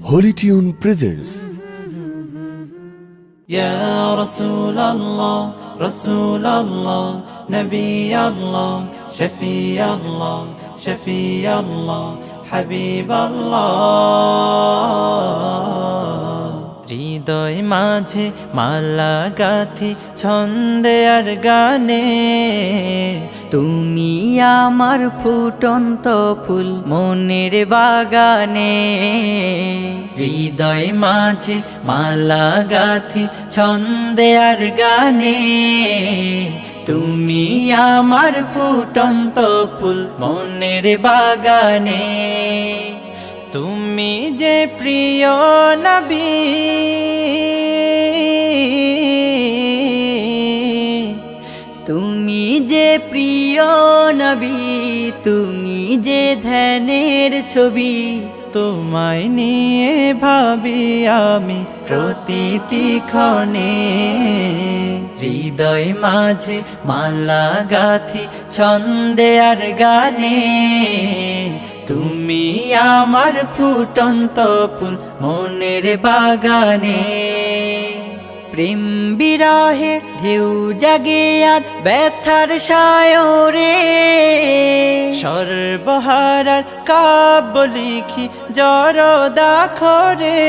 Holy Tune presents Ya Rasulallah, Rasulallah, Nabi Allah, Shafi Allah, Shafi Allah, Habib Allah. হৃদয় মাঝে মালা গাথি ছন্দে আর গানে, তুমি আমার ফুটন্ত ফুল মনের বাগানে। হৃদয় মাঝে মালা গাথি ছন্দে আর গানে, তুমি আমার ফুটন্ত ফুল মনের বাগানে। তুমি যে প্রিয় নবী, তুমি যে প্রিয় নবী, তুমি যে ধ্যানের ছবি। তোমায় নিয়ে ভাবি আমি প্রতিটি ক্ষণে। হৃদয় মাঝে মালা গাথি ছন্দে আর গানে, তুমি আমার ফুটন্ত ফুল মনের বাগানে। প্রেম বিরহের ঢেউ জাগে আজ ব্যথার সায়রে, সর্বহারার কাব্য লিখি জরদাখরে।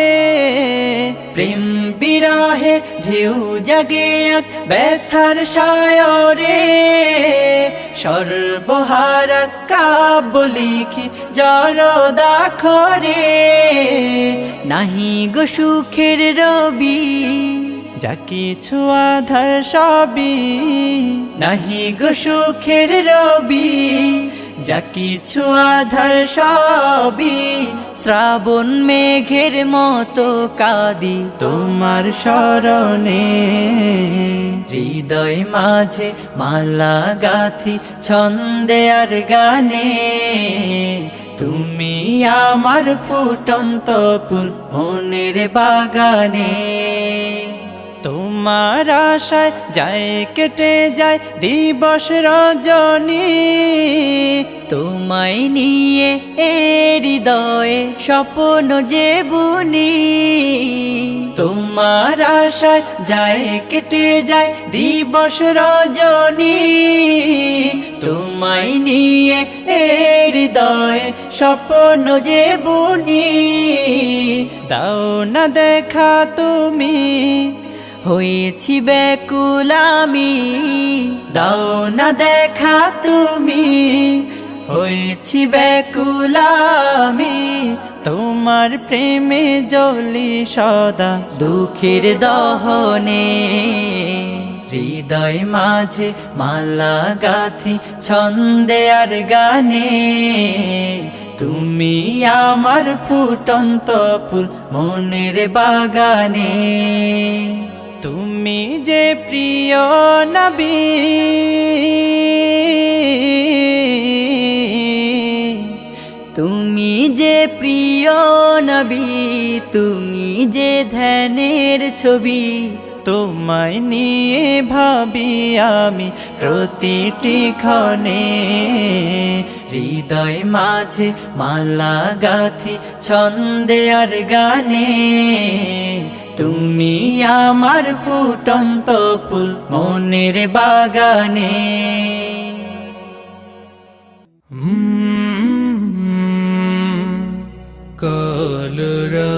প্রেম বিরহের ঢেউ জাগে আজ ব্যথার সায়রে, সর্বহারার কাব্য লিখি জরদাখরে। নাহি গো সুখের রবি, যা কিছু আধার সবই, নাহি গো সুখের রবি, যা কিছু আধার সবই। শ্রাবণ মেঘের মতো কাঁদি তোমার শরণে। হৃদয় মাঝে মালা গাথি ছন্দে আর গানে, তুমি আমার ফুটন্ত ফুল মনের বাগানে। তোমার আশায় যায় কেটে যায় দিবস রজনী, তোমায় নিয়ে এ হৃদয়ে স্বপ্ন যে বুনি। তোমার আশায় যায় কেটে যায় দিবস রজনী, তোমায় নিয়ে এ হৃদয়ে স্বপ্ন যে বুনি। দাও না দেখা তুমি, হয়েছি ব্যাকুল আমি। দাও না দেখা তুমি, হয়েছি ব্যাকুল আমি। তোমার প্রেমে জ্বলি সদা দুঃখের দহনে। হৃদয় মাঝে মালা গাথি ছন্দে আর গানে, তুমি আমার ফুটন্ত ফুল মনের বাগানে। তুমি যে প্রিয় নবী, তুমি যে প্রিয় নবী, তুমি যে ধ্যানের ছবি। তোমায় নিয়ে ভাবি আমি প্রতিটি ক্ষণে। হৃদয় মাঝে মালা গাথি ছন্দে আর গানে, তুমি আমার ফুটন্ত ফুল মনের বাগানে। কলরা